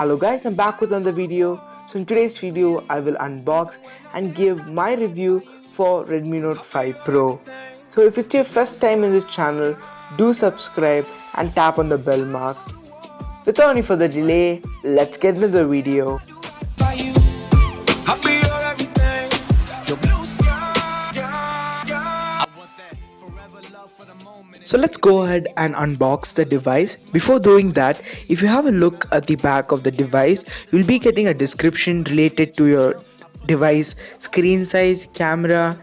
Hello guys, I'm back with another video. So in today's video, I will unbox and give my review for Redmi Note 5 Pro. So if it's your first time in this channel, do subscribe and tap on the bell mark. Without any further delay, let's get into the video. So let's go ahead and unbox the device. Before doing that, if you have a look at the back of the device, you'll be getting a description related to your device, screen size, camera,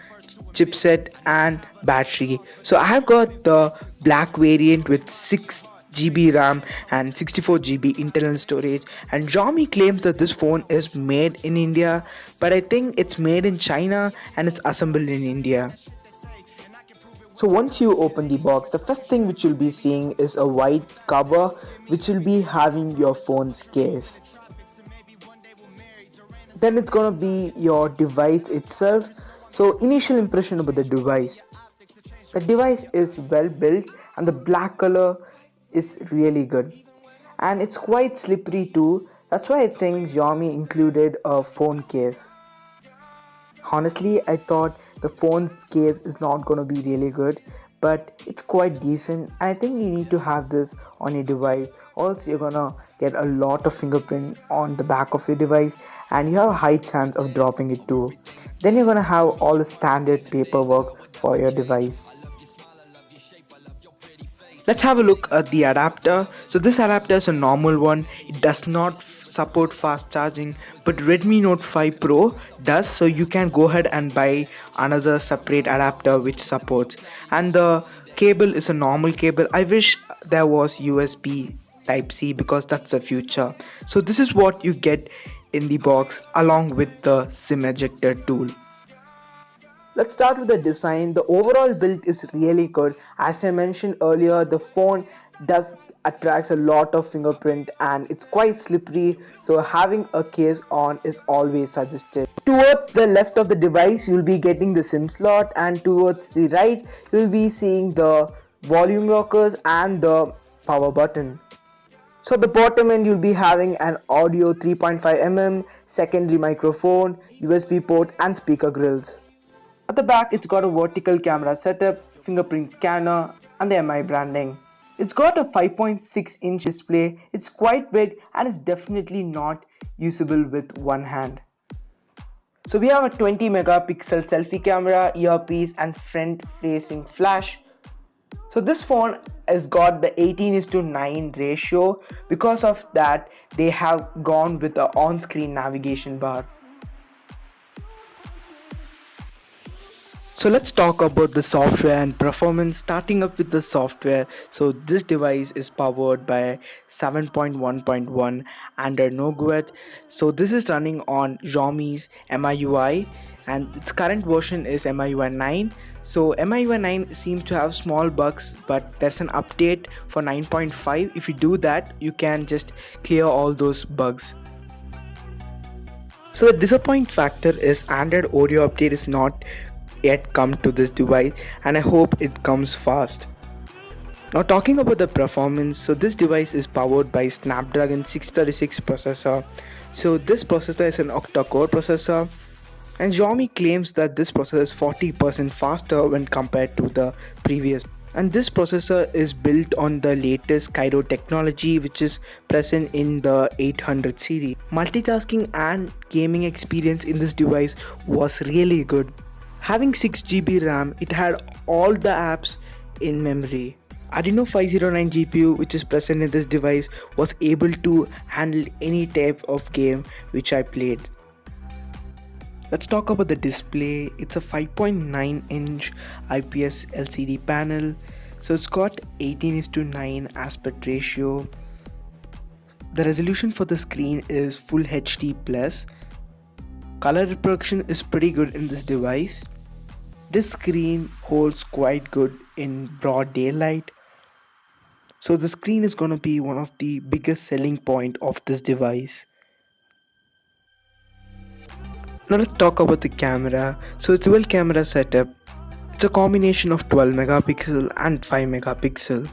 chipset and battery. So I have got the black variant with 6 GB RAM and 64 GB internal storage, and Xiaomi claims that this phone is made in India, but I think it's made in China and it's assembled in India. So once you open the box, the first thing which you'll be seeing is a white cover which will be having your phone's case. Then it's gonna be your device itself. So initial impression about the device. The device is well built and the black color is really good. And it's quite slippery too. That's why I think Xiaomi included a phone case. Honestly, I thought the phone's case is not gonna be really good, but it's quite decent. I think you need to have this on your device, also you're gonna get a lot of fingerprint on the back of your device and you have a high chance of dropping it too. Then you're gonna have all the standard paperwork for your device. Let's have a look at the adapter. So this adapter is a normal one. It does not support fast charging, but Redmi Note 5 Pro does, so you can go ahead and buy another separate adapter which supports. And the cable is a normal cable. I wish there was USB type C because that's the future. So this is what you get in the box along with the SIM ejector tool. Let's start with the design. The overall build is really good. As I mentioned earlier, the phone does attracts a lot of fingerprint and it's quite slippery, so having a case on is always suggested. Towards the left of the device you'll be getting the SIM slot, and towards the right you'll be seeing the volume rockers and the power button. So at the bottom end you'll be having an audio 3.5mm, secondary microphone, USB port and speaker grills. At the back it's got a vertical camera setup, fingerprint scanner and the MI branding. It's got a 5.6-inch display, it's quite big and it's definitely not usable with one hand. So we have a 20 megapixel selfie camera, earpiece and front facing flash. So this phone has got the 18:9 ratio. Because of that they have gone with the on-screen navigation bar. So let's talk about the software and performance, starting up with the software. So this device is powered by 7.1.1 Android Nougat. So this is running on Xiaomi's MIUI and its current version is MIUI 9. So MIUI 9 seems to have small bugs, but there's an update for 9.5. If you do that, you can just clear all those bugs. So the disappoint factor is Android Oreo update is not yet come to this device and I hope it comes fast. Now talking about the performance, so this device is powered by Snapdragon 636 processor. So this processor is an octa-core processor and Xiaomi claims that this processor is 40% faster when compared to the previous. And this processor is built on the latest Cairo technology which is present in the 800 series. Multitasking and gaming experience in this device was really good. Having 6 GB RAM, it had all the apps in memory. Adreno 509 GPU which is present in this device was able to handle any type of game which I played. Let's talk about the display. It's a 5.9-inch IPS LCD panel. So it's got 18:9 aspect ratio. The resolution for the screen is Full HD+. Color reproduction is pretty good in this device. This screen holds quite good in broad daylight. So the screen is going to be one of the biggest selling point of this device. Now let's talk about the camera. So it's a dual camera setup. It's a combination of 12 megapixel and 5 megapixel.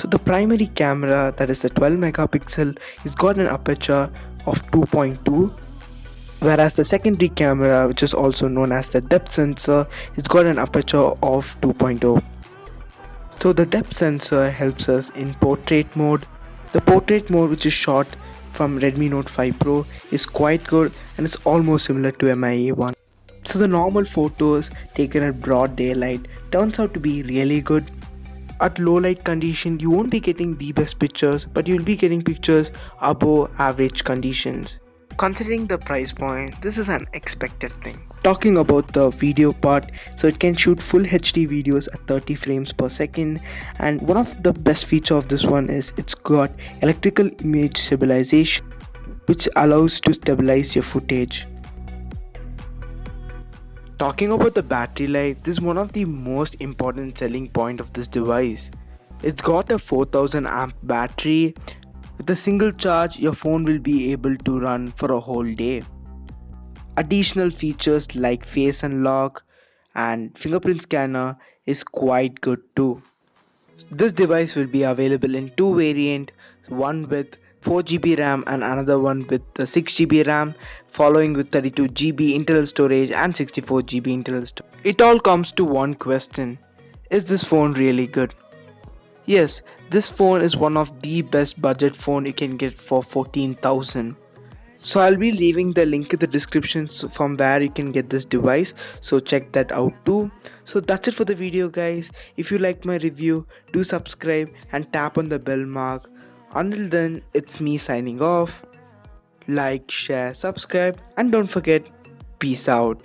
So the primary camera, that is the 12 megapixel, is got an aperture of 2.2, whereas the secondary camera, which is also known as the depth sensor, is got an aperture of 2.0. So the depth sensor helps us in portrait mode. The portrait mode, which is shot from Redmi Note 5 Pro, is quite good and it's almost similar to MIA 1. So the normal photos taken at broad daylight turns out to be really good. At low light condition you won't be getting the best pictures, but you'll be getting pictures above average conditions. Considering the price point, this is an expected thing. Talking about the video part, so it can shoot full HD videos at 30 frames per second, and one of the best feature of this one is it's got electrical image stabilization, which allows to stabilize your footage. Talking about the battery life, this is one of the most important selling point of this device. It's got a 4000 amp battery. With a single charge, your phone will be able to run for a whole day. Additional features like face unlock and fingerprint scanner is quite good too. This device will be available in two variants, one with 4 GB RAM and another one with the 6 GB RAM, following with 32 GB internal storage and 64 GB internal storage. It all comes to one question: is this phone really good? Yes, this phone is one of the best budget phone you can get for 14,000. So I'll be leaving the link in the description from where you can get this device, so check that out too. So that's it for the video guys. If you like my review, do subscribe and tap on the bell mark. Until then, it's me signing off. Like, share, subscribe, and don't forget, peace out.